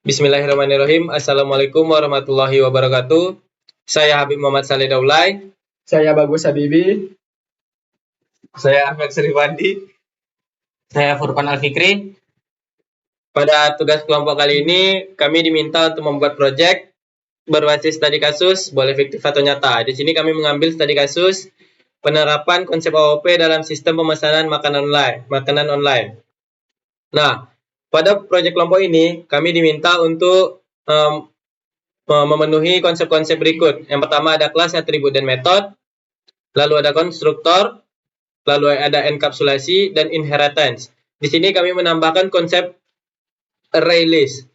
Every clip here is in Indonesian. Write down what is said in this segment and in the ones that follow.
Bismillahirrahmanirrahim. Assalamualaikum warahmatullahi wabarakatuh. Saya Habib Muhammad Saleh Daulay. Saya Bagus Habibi. Saya Ahmad Serifandi. Saya Furqan Al-Fikri. Pada tugas kelompok kali ini, kami diminta untuk membuat proyek berbasis studi kasus, boleh fiktif atau nyata. Di sini kami mengambil studi kasus penerapan konsep OOP dalam sistem pemesanan makanan online. Nah, pada proyek kelompok ini, kami diminta untuk memenuhi konsep-konsep berikut. Yang pertama ada kelas, atribut, dan metode. Lalu ada konstruktor. Lalu ada enkapsulasi dan inheritance. Di sini kami menambahkan konsep array list.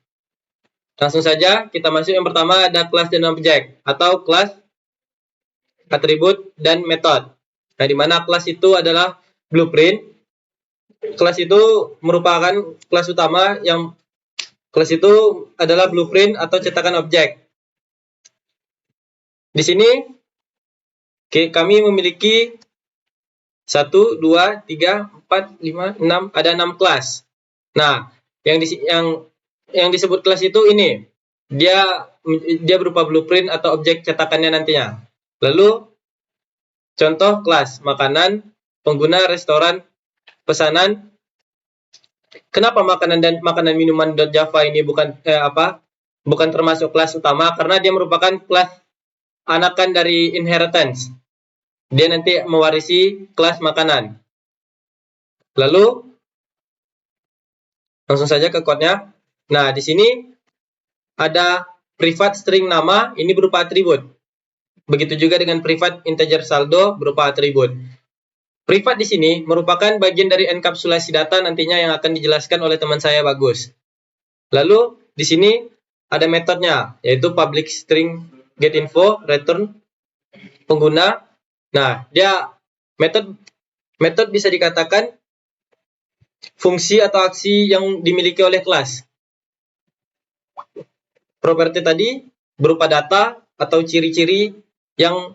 Langsung saja kita masuk. Yang pertama ada kelas dan objek atau kelas, atribut, dan metode. Nah, di mana kelas itu adalah blueprint. Kelas itu merupakan kelas utama yang kelas itu adalah blueprint atau cetakan objek. Di sini kami memiliki 1, 2, 3, 4, 5, 6, ada 6 kelas. Nah, yang disebut kelas itu ini. Dia berupa blueprint atau objek cetakannya nantinya. Lalu contoh kelas makanan, pengguna, restoran, pesanan. Kenapa makanan dan makanan minuman .java ini bukan termasuk kelas utama? Karena dia merupakan kelas anakan dari inheritance. Dia nanti mewarisi kelas makanan. Lalu langsung saja ke code-nya. Nah, di sini ada private string nama, ini berupa atribut. Begitu juga dengan private integer saldo berupa atribut. Privat di sini merupakan bagian dari enkapsulasi data nantinya yang akan dijelaskan oleh teman saya Bagus. Lalu di sini ada metodenya, yaitu public string getinfo return pengguna. Nah, dia metode bisa dikatakan fungsi atau aksi yang dimiliki oleh kelas. Properti tadi berupa data atau ciri-ciri yang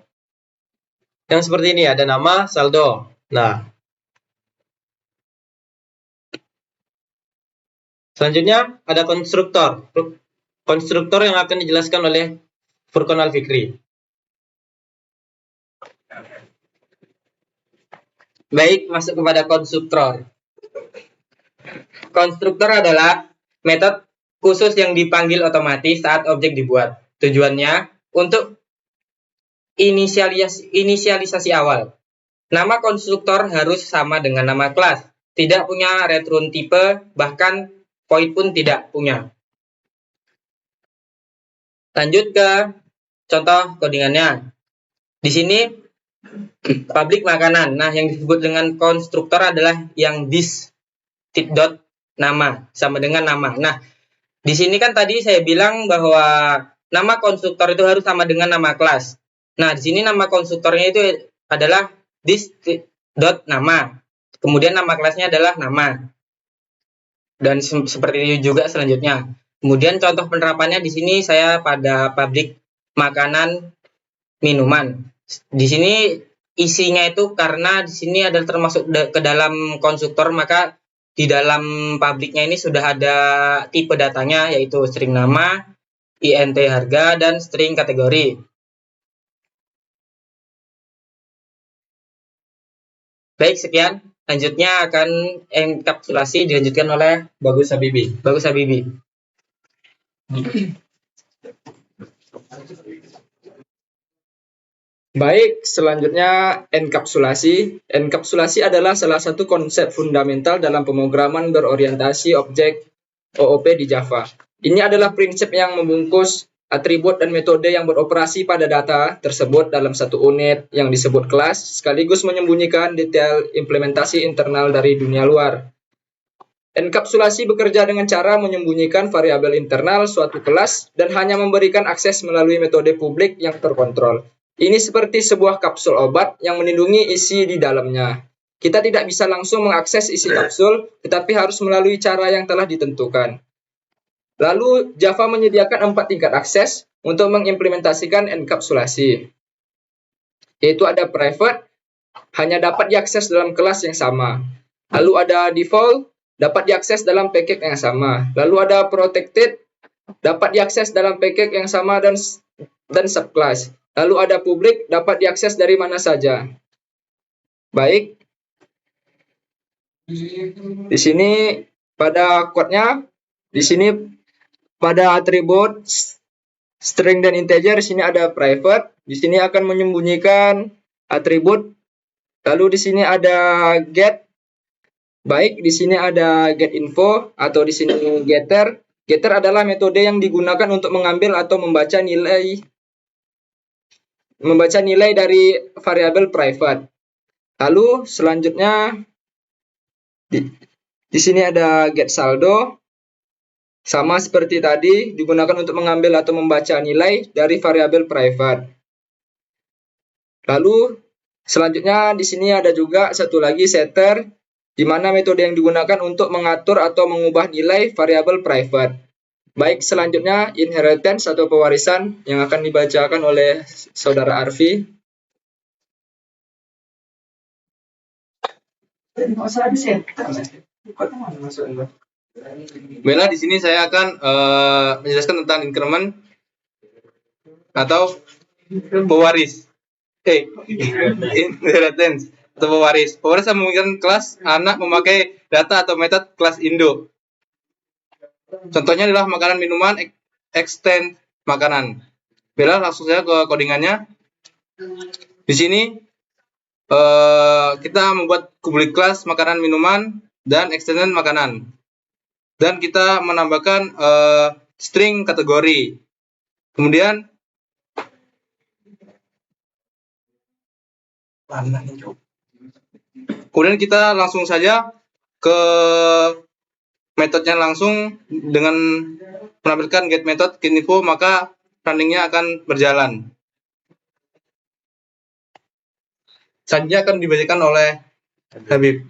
seperti ini, ada nama, saldo. Nah, selanjutnya ada konstruktor. Konstruktor yang akan dijelaskan oleh Furqan Al-Fikri. Baik, masuk kepada konstruktor. Konstruktor adalah metode khusus yang dipanggil otomatis saat objek dibuat. Tujuannya untuk inisialisasi awal. Nama konstruktor harus sama dengan nama kelas. Tidak punya return tipe, bahkan void pun tidak punya. Lanjut ke contoh codingannya. Di sini public makanan. Nah, yang disebut dengan konstruktor adalah yang this tip dot nama sama dengan nama. Nah, di sini kan tadi saya bilang bahwa nama konstruktor itu harus sama dengan nama kelas. Nah, di sini nama konstruktornya itu adalah this dot nama. Kemudian nama kelasnya adalah nama. Dan seperti itu juga selanjutnya. Kemudian contoh penerapannya di sini saya pada public makanan minuman. Di sini isinya itu karena di sini adalah termasuk ke dalam konstruktor, maka di dalam publiknya ini sudah ada tipe datanya, yaitu string nama, int harga, dan string kategori. Baik, sekian. Lanjutnya akan enkapsulasi dilanjutkan oleh Bagus Habibi. Bagus Habibi. Baik, selanjutnya enkapsulasi. Enkapsulasi adalah salah satu konsep fundamental dalam pemrograman berorientasi objek OOP di Java. Ini adalah prinsip yang membungkus atribut dan metode yang beroperasi pada data tersebut dalam satu unit yang disebut kelas, sekaligus menyembunyikan detail implementasi internal dari dunia luar. Enkapsulasi bekerja dengan cara menyembunyikan variabel internal suatu kelas dan hanya memberikan akses melalui metode publik yang terkontrol. Ini seperti sebuah kapsul obat yang melindungi isi di dalamnya. Kita tidak bisa langsung mengakses isi kapsul, tetapi harus melalui cara yang telah ditentukan. Lalu, Java menyediakan 4 tingkat akses untuk mengimplementasikan enkapsulasi. Yaitu ada private, hanya dapat diakses dalam kelas yang sama. Lalu ada default, dapat diakses dalam paket yang sama. Lalu ada protected, dapat diakses dalam package yang sama dan subclass. Lalu ada publik, dapat diakses dari mana saja. Baik. Di sini pada quote-nya, di sini pada atribut string dan integer, di sini ada private, di sini akan menyembunyikan atribut. Lalu di sini ada get. Baik, di sini ada get info atau di sini getter. Getter adalah metode yang digunakan untuk mengambil atau membaca nilai dari variabel private. Lalu selanjutnya di sini ada get saldo. Sama seperti tadi, digunakan untuk mengambil atau membaca nilai dari variabel private. Lalu selanjutnya di sini ada juga satu lagi setter, di mana metode yang digunakan untuk mengatur atau mengubah nilai variabel private. Baik, selanjutnya inheritance atau pewarisan yang akan dibacakan oleh saudara Arfi. Baiklah, di sini saya akan menjelaskan tentang increment atau pewaris. Inheritance atau pewaris. Pewaris memiliki kelas anak memakai data atau metode kelas induk. Contohnya adalah makanan, minuman, extend makanan. Baiklah, langsung saja ke codingannya. Di sini kita membuat public class makanan, minuman, dan extended makanan. Dan kita menambahkan string kategori. Kemudian kita langsung saja ke metodenya langsung dengan menampilkan get method get info, maka runningnya akan berjalan. Selanjutnya akan dibacakan oleh Habib.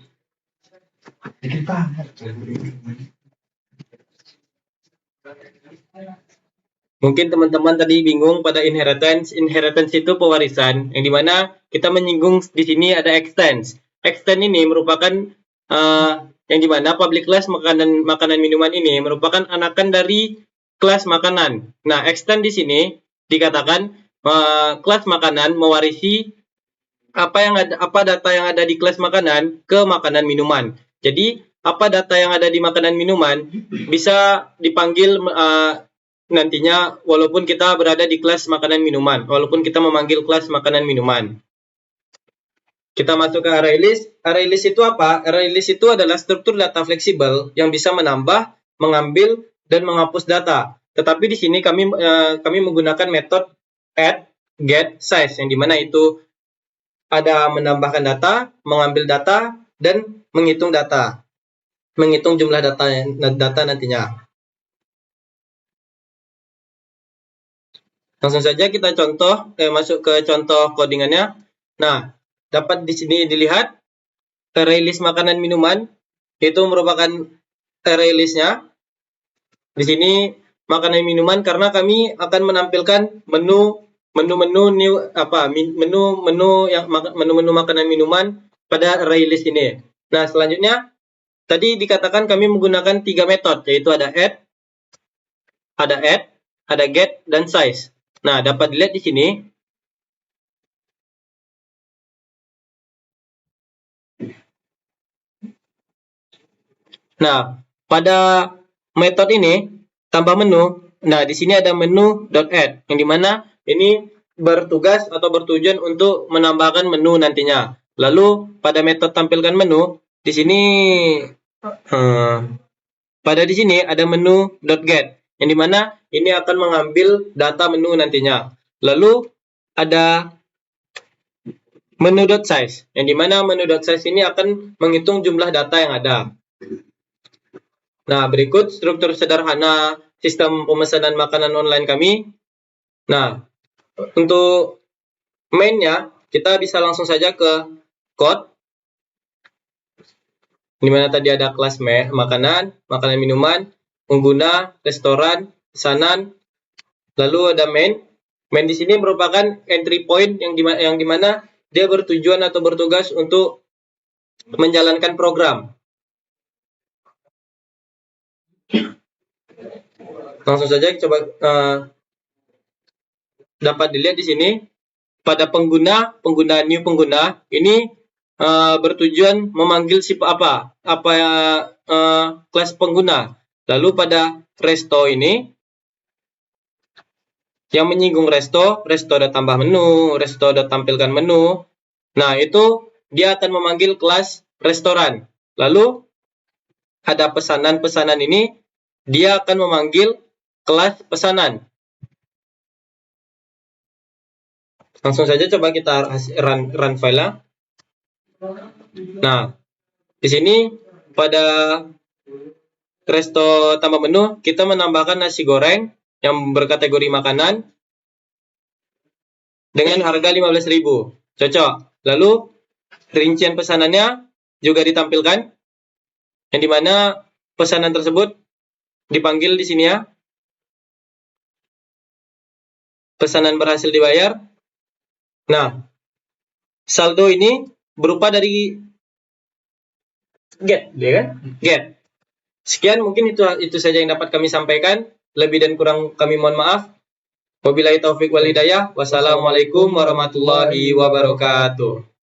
Mungkin teman-teman tadi bingung pada inheritance. Inheritance itu pewarisan, yang dimana kita menyinggung di sini ada extends. Extend ini merupakan yang dimana public class makanan minuman ini merupakan anakan dari kelas makanan. Nah, extend di sini dikatakan kelas makanan mewarisi apa data yang ada di kelas makanan ke makanan minuman. Jadi apa data yang ada di makanan minuman bisa dipanggil nantinya walaupun kita berada di kelas makanan minuman, walaupun kita memanggil kelas makanan minuman. Kita masuk ke array list. Array list itu apa? Array list itu adalah struktur data fleksibel yang bisa menambah, mengambil, dan menghapus data. Tetapi di sini kami menggunakan metode add, get, size, yang dimana itu ada menambahkan data, mengambil data, dan menghitung data. Menghitung jumlah data nantinya. Langsung saja kita masuk ke contoh codingannya. Nah, dapat di sini dilihat array list makanan minuman itu merupakan array listnya. Di sini makanan minuman karena kami akan menampilkan menu makanan minuman pada array list ini. Nah, selanjutnya tadi dikatakan kami menggunakan 3 metode, yaitu ada add, ada get, dan size. Nah, dapat dilihat di sini. Nah, pada metode ini tambah menu. Nah, di sini ada menu.add, yang dimana ini bertugas atau bertujuan untuk menambahkan menu nantinya. Lalu pada metode tampilkan menu, di sini di sini ada menu.get, yang dimana ini akan mengambil data menu nantinya. Lalu ada menu.size, yang dimana menu.size ini akan menghitung jumlah data yang ada. Nah, berikut struktur sederhana sistem pemesanan makanan online kami. Nah, untuk main-nya kita bisa langsung saja ke code, di mana tadi ada kelas makanan minuman, pengguna, restoran, pesanan, lalu ada main. Main di sini merupakan entry point yang dimana dia bertujuan atau bertugas untuk menjalankan program. Langsung saja coba dapat dilihat di sini pada pengguna new pengguna ini bertujuan memanggil apa kelas pengguna. Lalu pada resto ini yang menyinggung resto udah tambah menu, resto udah tampilkan menu. Nah, itu dia akan memanggil kelas restoran. Lalu ada pesanan ini dia akan memanggil kelas pesanan. Langsung saja coba kita run file-nya. Nah, di sini pada resto tambah menu kita menambahkan nasi goreng yang berkategori makanan dengan harga 15.000. Cocok. Lalu rincian pesanannya juga ditampilkan, yang dimana pesanan tersebut dipanggil di sini ya. Pesanan berhasil dibayar. Nah, saldo ini berupa dari get, ya kan? Get. Sekian mungkin itu saja yang dapat kami sampaikan. Lebih dan kurang kami mohon maaf. Wabillahi taufik wal hidayah. Wassalamualaikum warahmatullahi wabarakatuh.